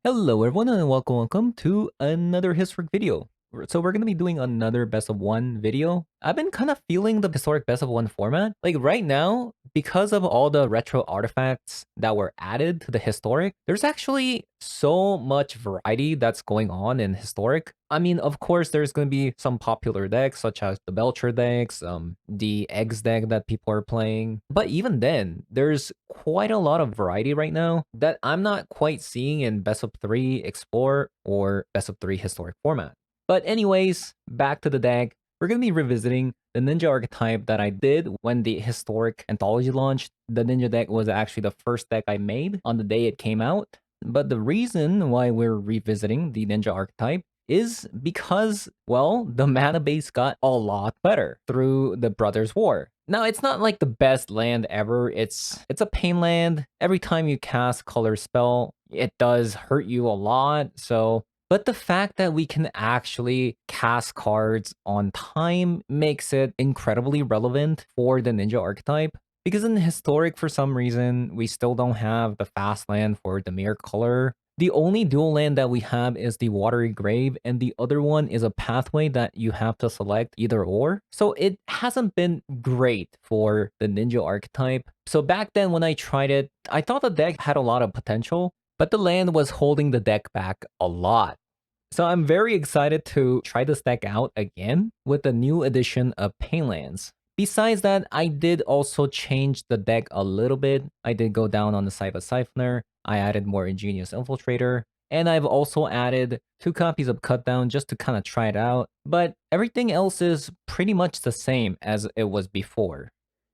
Hello everyone and welcome to another historic video. So we're going to be doing another best of one video. I've been kind of feeling the historic best of one format. Like right now, because of all the retro artifacts that were added to the historic, there's actually so much variety that's going on in historic. I mean, of course, there's going to be some popular decks such as the Belcher decks, the Eggs deck that people are playing. But even then, there's quite a lot of variety right now that I'm not quite seeing in best of 3 explore or best of 3 historic format. But anyways, back to the deck. We're going to be revisiting the ninja archetype that I did when the historic anthology launched. The ninja deck was actually the first deck I made on the day it came out. But the reason why we're revisiting the ninja archetype is because, well, the mana base got a lot better through the Brothers' War. Now, it's not like the best land ever. It's a Painland. Every time you cast color spell, it does hurt you a lot. But the fact that we can actually cast cards on time makes it incredibly relevant for the ninja archetype. Because in historic, for some reason, we still don't have the fast land for the mere color. The only dual land that we have is the Watery Grave, and the other one is a pathway that you have to select either or. So it hasn't been great for the ninja archetype. So back then when I tried it, I thought the deck had a lot of potential, but the land was holding the deck back a lot. So I'm very excited to try this deck out again with the new edition of Painlands. Besides that, I did also change the deck a little bit. I did go down on the Cyber Siphoner. I added more Ingenious Infiltrator. And I've also added 2 copies of Cutdown just to kind of try it out. But everything else is pretty much the same as it was before.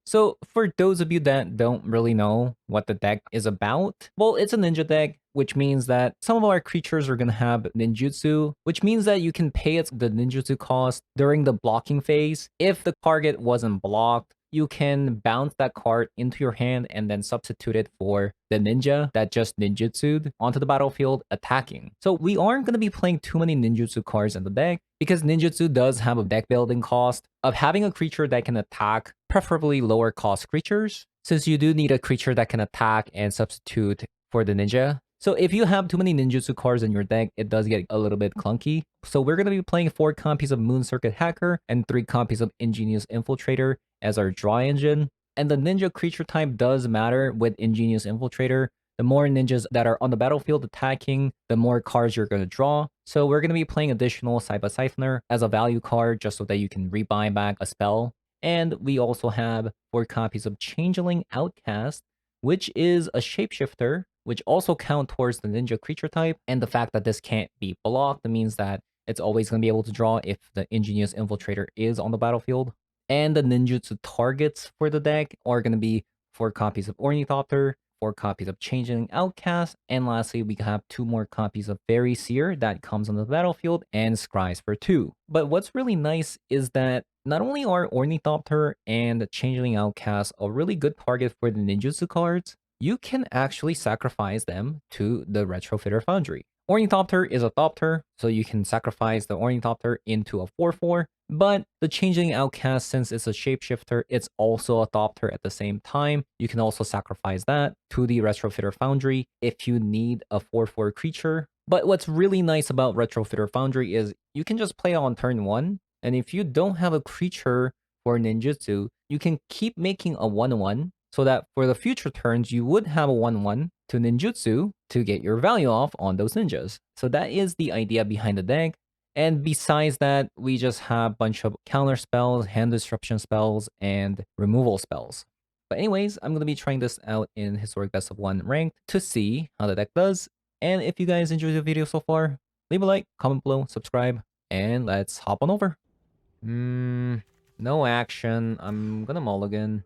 So for those of you that don't really know what the deck is about, well, it's a ninja deck, which means that some of our creatures are going to have ninjutsu, which means that you can pay the ninjutsu cost during the blocking phase. If the target wasn't blocked, you can bounce that card into your hand and then substitute it for the ninja that just ninjutsu'd onto the battlefield attacking. So we aren't going to be playing too many ninjutsu cards in the deck because ninjutsu does have a deck building cost of having a creature that can attack, preferably lower cost creatures, since you do need a creature that can attack and substitute for the ninja. So if you have too many ninjutsu cards in your deck, it does get a little bit clunky. So we're going to be playing 4 copies of Moon Circuit Hacker and 3 copies of Ingenious Infiltrator as our draw engine. And the ninja creature type does matter with Ingenious Infiltrator. The more ninjas that are on the battlefield attacking, the more cards you're going to draw. So we're going to be playing additional Cyber Siphoner as a value card just so that you can rebuy back a spell. And we also have 4 copies of Changeling Outcast, which is a shapeshifter, which also count towards the ninja creature type. And the fact that this can't be blocked means that it's always going to be able to draw if the Ingenious Infiltrator is on the battlefield. And the ninjutsu targets for the deck are going to be 4 copies of Ornithopter, 4 copies of Changeling Outcast, and lastly, we have 2 more copies of Fairy Seer that comes on the battlefield and Scries for 2. But what's really nice is that not only are Ornithopter and Changeling Outcast a really good target for the ninjutsu cards, you can actually sacrifice them to the Retrofitter Foundry. Ornithopter is a Thopter, so you can sacrifice the Ornithopter into a 4/4, but the Changeling Outcast, since it's a shapeshifter, it's also a Thopter at the same time. You can also sacrifice that to the Retrofitter Foundry if you need a 4/4 creature. But what's really nice about Retrofitter Foundry is you can just play on turn 1, and if you don't have a creature for ninjutsu, you can keep making a 1/1 so that for the future turns, you would have a 1/1 to ninjutsu to get your value off on those ninjas. So that is the idea behind the deck. And besides that, we just have a bunch of counter spells, hand disruption spells, and removal spells. But anyways, I'm going to be trying this out in Historic Best of 1 Ranked to see how the deck does. And if you guys enjoyed the video so far, leave a like, comment below, subscribe, and let's hop on over. No action. I'm gonna mulligan.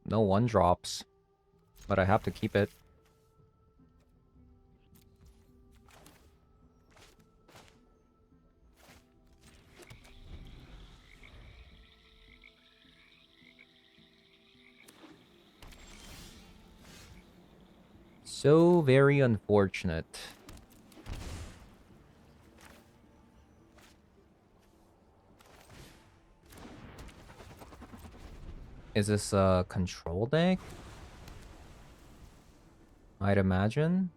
No 1-drops, but I have to keep it. So very unfortunate. Is this a control deck? I'd imagine.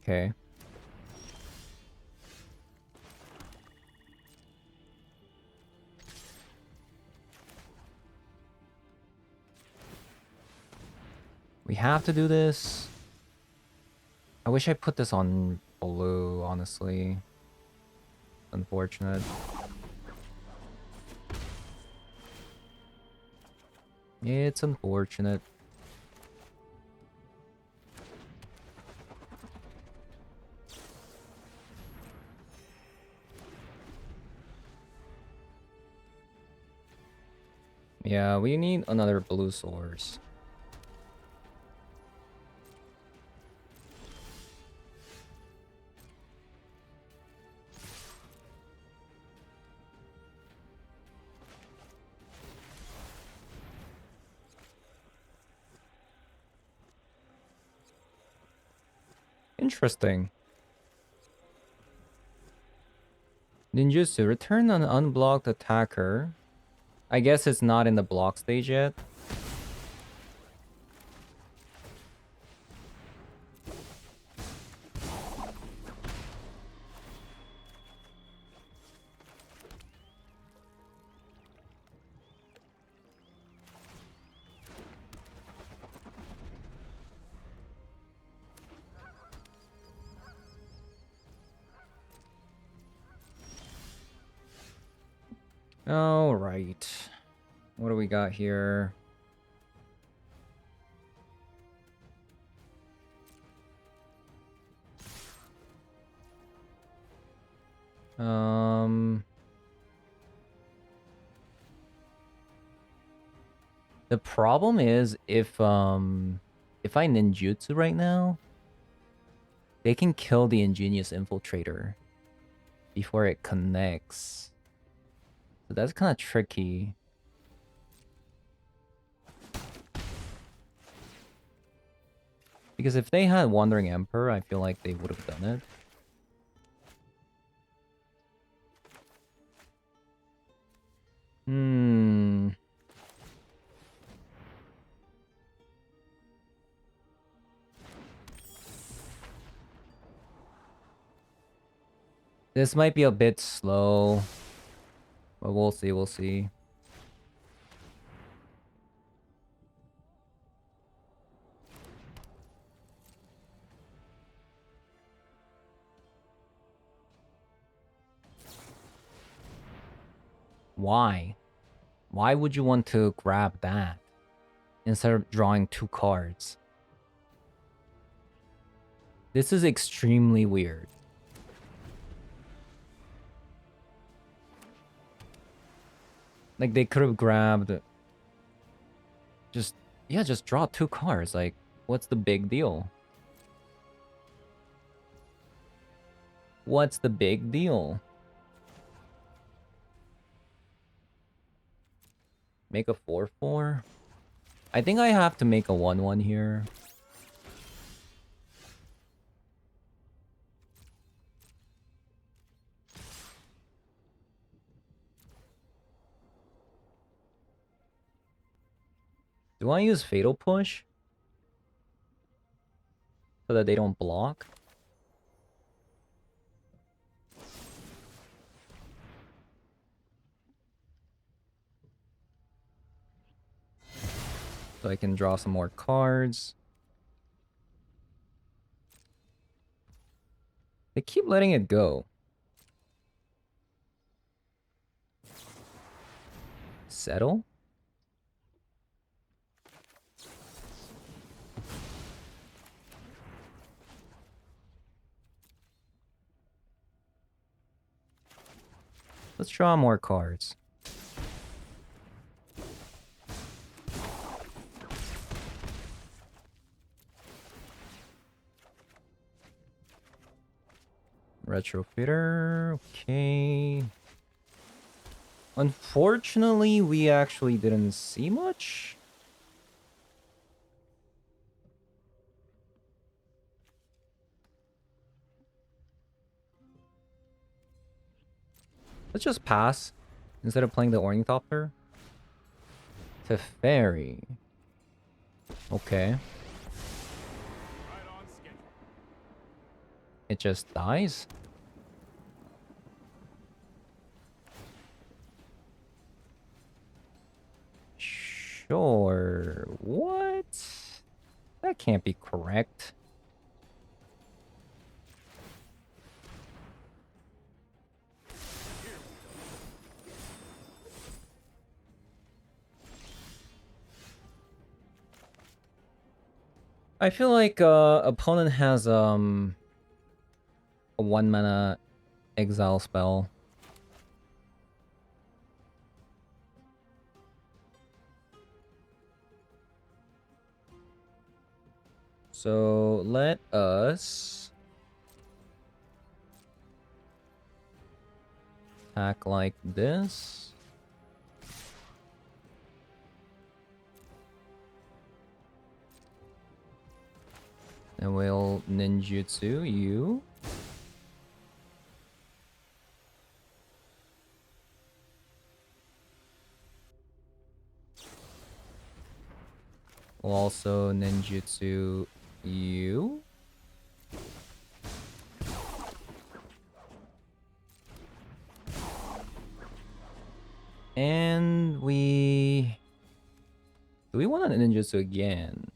Okay. We have to do this. I wish I put this on blue, honestly. Unfortunate. It's unfortunate. Yeah, we need another blue source. Interesting. Ninjutsu, return an unblocked attacker. I guess it's not in the block stage yet. All right. What do we got here? The problem is if I ninjutsu right now, they can kill the ingenious infiltrator before it connects. So that's kind of tricky. Because if they had Wandering Emperor, I feel like they would have done it. This might be a bit slow. But we'll see, we'll see. Why? Why would you want to grab that instead of drawing 2 cards? This is extremely weird. Like, they could have grabbed... Just draw 2 cards. Like, what's the big deal? What's the big deal? Make a 4/4? I think I have to make a 1/1 here. Do I use Fatal Push? So that they don't block? So I can draw some more cards. They keep letting it go. Settle? Let's draw more cards. Retrofitter, okay. Unfortunately, we actually didn't see much. Let's just pass instead of playing the Ornithopter. Teferi. Okay. It just dies? Sure. What? That can't be correct. I feel like opponent has a 1-mana exile spell. So let us attack like this. And we'll ninjutsu you. We'll also ninjutsu you. And we... Do we want to ninjutsu again?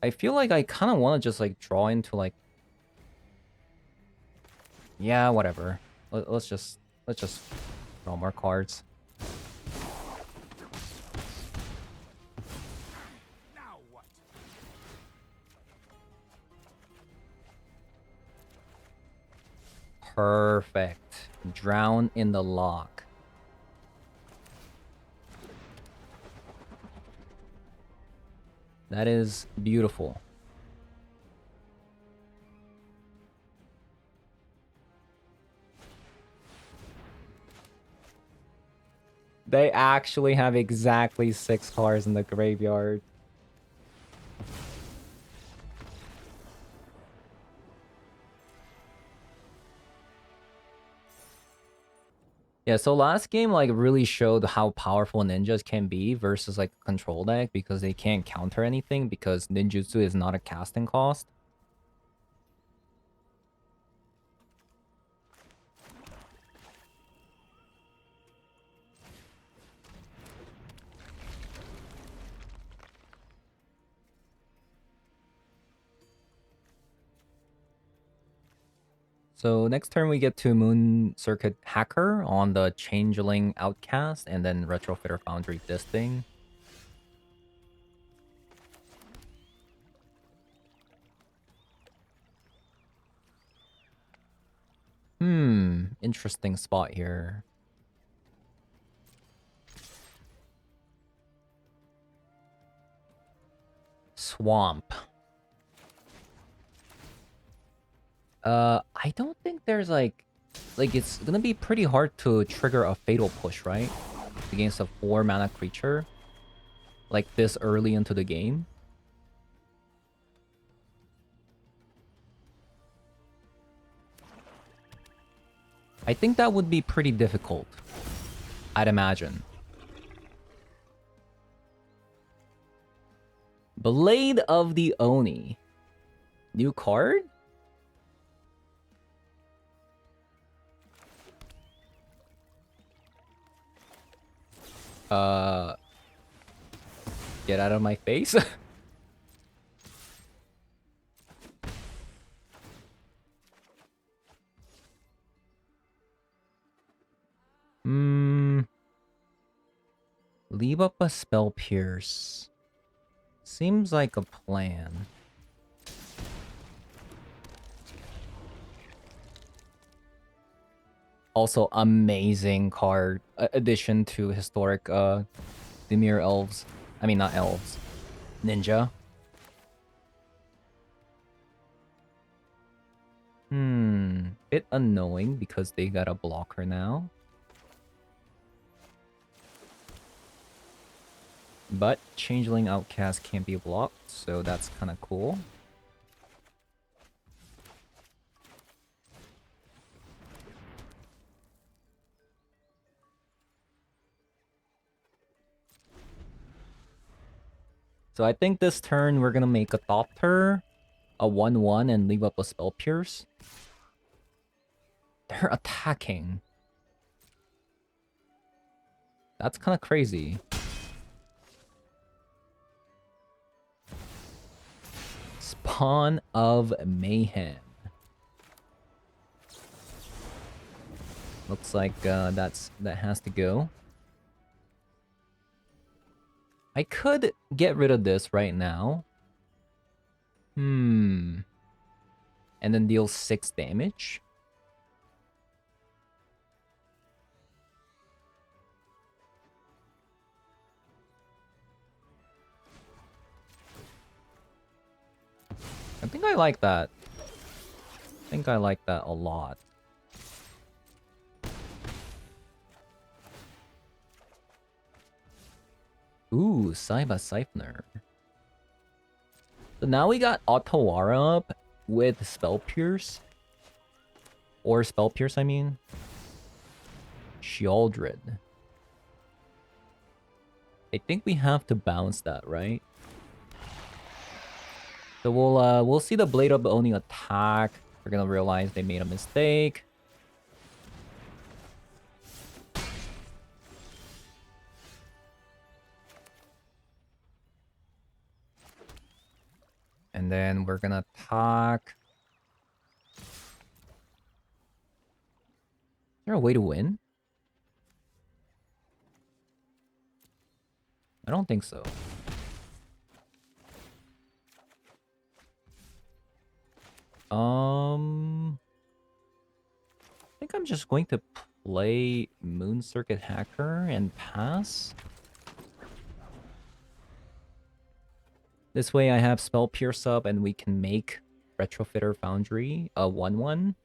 I feel like I kind of want to just like draw into like... Yeah, whatever. Let's just draw more cards. Now what? Perfect. Drown in the lock. That is beautiful. They actually have exactly 6 cards in the graveyard. Yeah, so last game like really showed how powerful ninjas can be versus like control deck because they can't counter anything because ninjutsu is not a casting cost. So next turn we get to Moon Circuit Hacker on the Changeling Outcast and then Retrofitter Foundry this thing. Interesting spot here. Swamp. I don't think there's like it's gonna be pretty hard to trigger a fatal push, right? Against a 4-mana creature like this early into the game. I think that would be pretty difficult, I'd imagine. Blade of the Oni. New card? Get out of my face. Leave up a Spell Pierce. Seems like a plan. Also, amazing card addition to historic Dimir elves. I mean, not elves. Ninja. Bit annoying because they got a blocker now. But Changeling Outcast can't be blocked, so that's kind of cool. So I think this turn we're gonna make a Thopter, a 1/1, and leave up a Spell Pierce. They're attacking. That's kind of crazy. Spawn of Mayhem. Looks like that has to go. I could get rid of this right now. And then deal 6 damage. I think I like that. I think I like that a lot. Ooh, Saiba Siphoner. So now we got Otawara up with Spell Pierce. Or Spell Pierce, I mean. Sheoldred. I think we have to bounce that, right? So we'll see the Blade of Oni attack. We're gonna realize they made a mistake. And then we're gonna attack. Is there a way to win? I don't think so. I think I'm just going to play Moon Circuit Hacker and pass. This way I have Spell Pierce up and we can make Retrofitter Foundry a 1/1.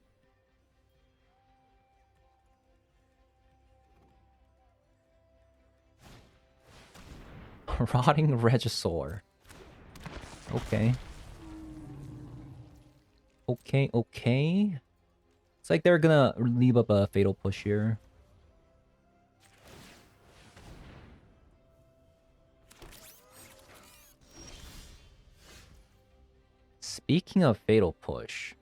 Rotting Regisaur. Okay. Okay. It's like they're gonna leave up a Fatal Push here. Speaking of Fatal Push...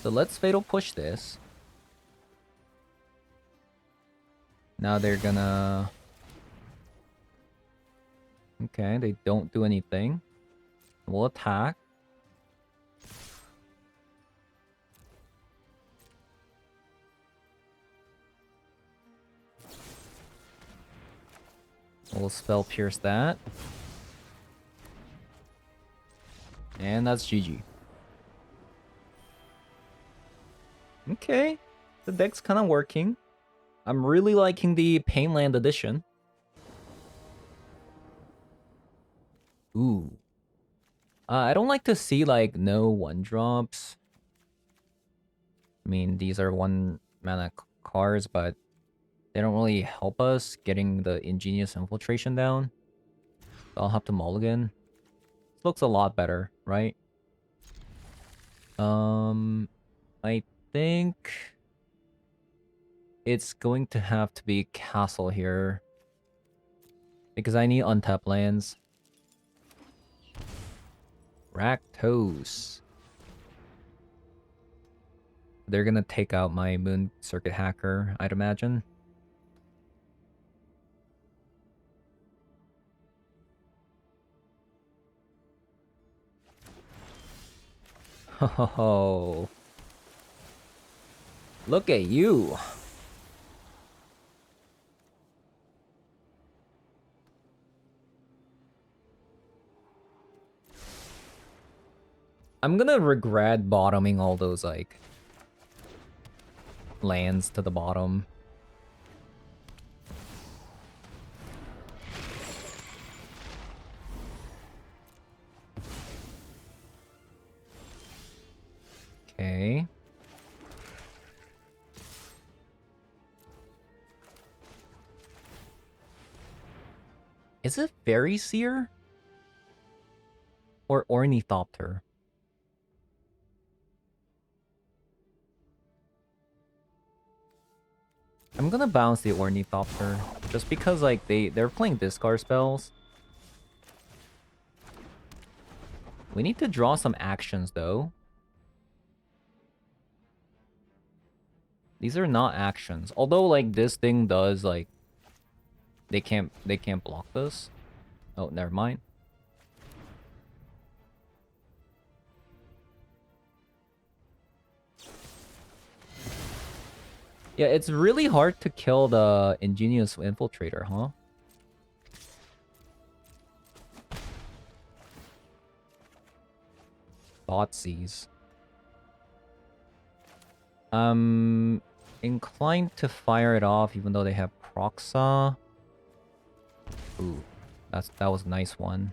So let's Fatal Push this. Now they're gonna... Okay, they don't do anything. We'll attack. We'll Spell Pierce that. And that's GG. Okay. The deck's kind of working. I'm really liking the Painland edition. Ooh. I don't like to see, like, no 1-drops. I mean, these are 1-mana cards, but they don't really help us getting the Ingenious Infiltration down. So I'll have to mulligan. This looks a lot better, right? I think it's going to have to be Castle here. Because I need untapped lands. Rakdos. They're gonna take out my Moon Circuit Hacker, I'd imagine. Oh, look at you. I'm gonna regret bottoming all those, like, lands to the bottom. Okay. Is it Fairy Seer? Or Ornithopter? I'm gonna bounce the Ornithopter just because like they're playing discard spells. We need to draw some actions though. These are not actions. Although like this thing does like they can't block this. Oh, never mind. Yeah, it's really hard to kill the Ingenious Infiltrator, huh? Thoughtseize. Inclined to fire it off even though they have Proxa. Ooh, that was a nice one.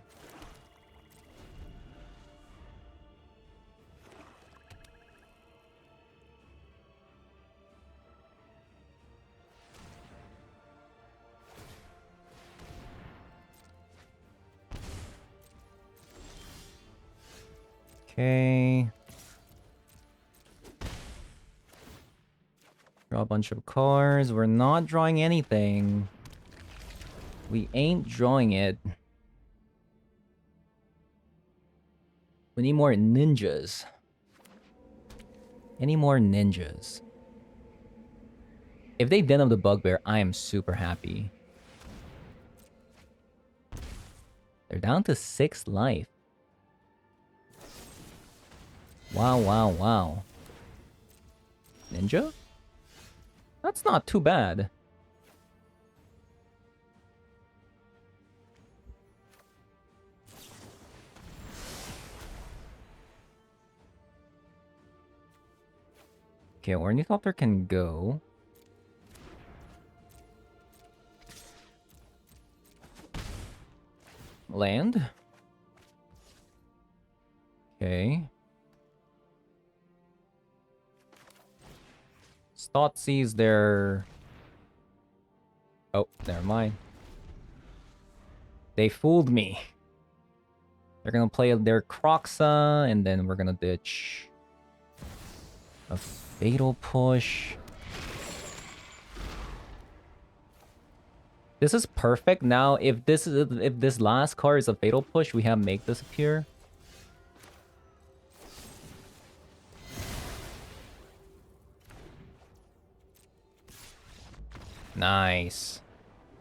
Okay. Draw a bunch of cards. We're not drawing anything. We ain't drawing it. We need more ninjas. Any more ninjas? If they den up the Bugbear, I am super happy. They're down to 6 life. Wow, wow, wow. Ninja? That's not too bad. Okay, Ornithopter can go. Land. Okay. Thoughtseize their... Oh, never mind. They fooled me. They're gonna play their Croxa, and then we're gonna ditch a Fatal Push. This is perfect. Now, if this last card is a Fatal Push, we have Make This appear. Nice.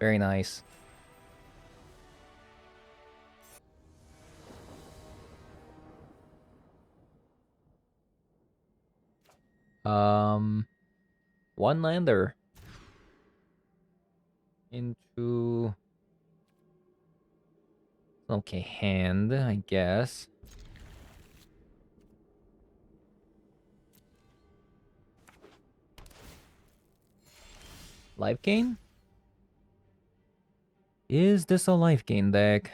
Very nice. One lander. Into... Okay, hand, I guess. Life gain? Is this a life gain deck?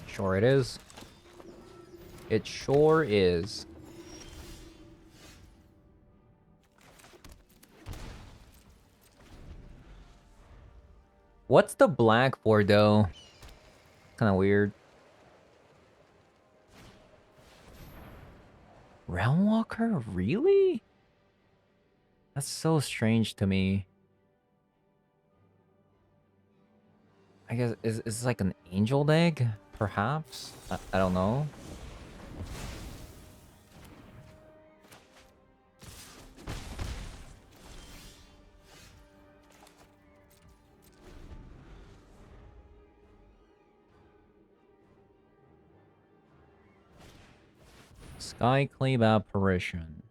Sure it is. It sure is. What's the black for though? Kind of weird. Realm Walker? Really? That's so strange to me. I guess is like an angel egg, perhaps? I don't know. Skyclave Apparition.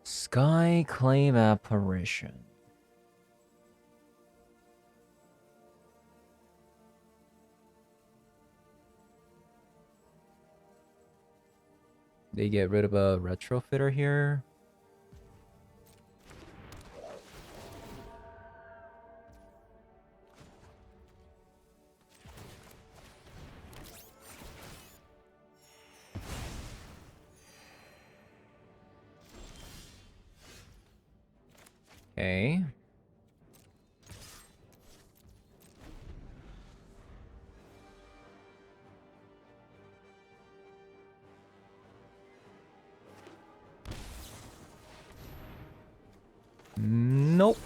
Skyclave Apparition. They get rid of a retrofitter here. Okay. Nope.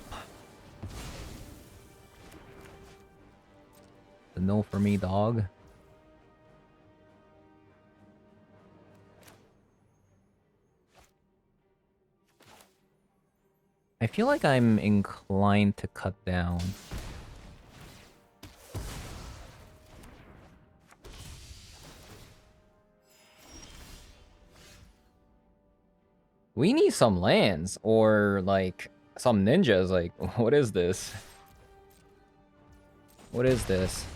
A no for me, dog. I feel like I'm inclined to cut down. We need some lands or like some ninjas. Like, what is this? What is this?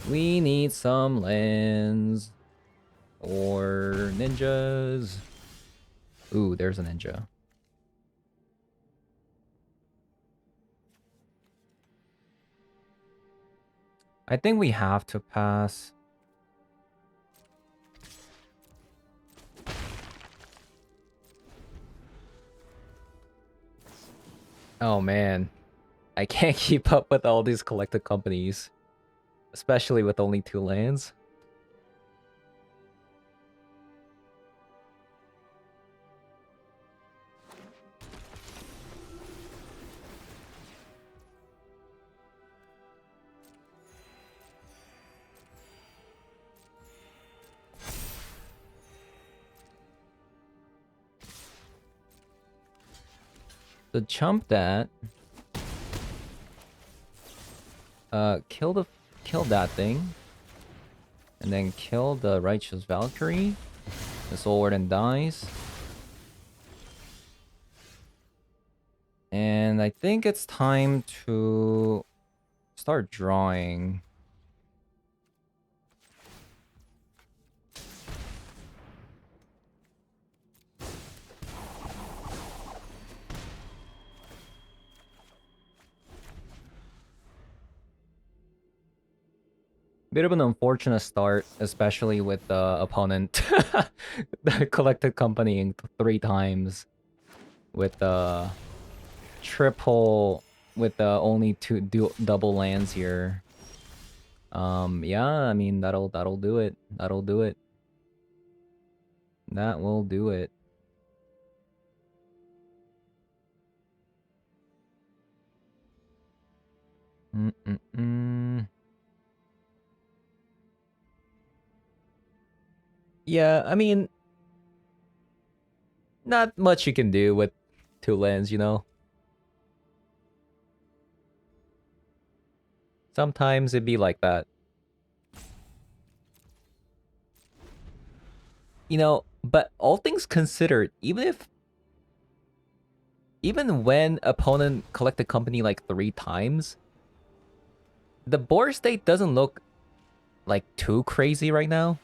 We need some lands or ninjas. Ooh, there's a ninja. I think we have to pass. Oh man, I can't keep up with all these collected companies, especially with only 2 lands. So chump that. Kill that thing. And then kill the Righteous Valkyrie. The Soul Warden dies. And I think it's time to start drawing. Bit of an unfortunate start, especially with the opponent that collected company 3 times with the triple with the only 2 double lands here. Yeah, I mean that'll do it. That'll do it. That will do it. Yeah, I mean, not much you can do with 2 lands, you know? Sometimes it'd be like that. You know, but all things considered, even when opponent collected company like 3 times, the board state doesn't look like too crazy right now.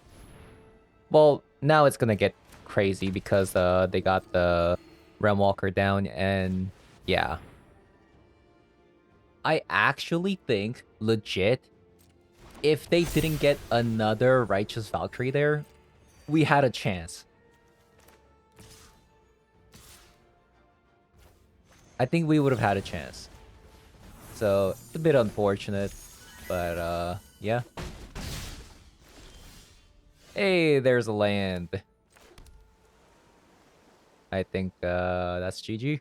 Well, now it's gonna get crazy because they got the Realm Walker down, and yeah. I actually think, legit, if they didn't get another Righteous Valkyrie there, we had a chance. I think we would have had a chance. So, it's a bit unfortunate, but yeah. Hey, there's a land. I think that's GG.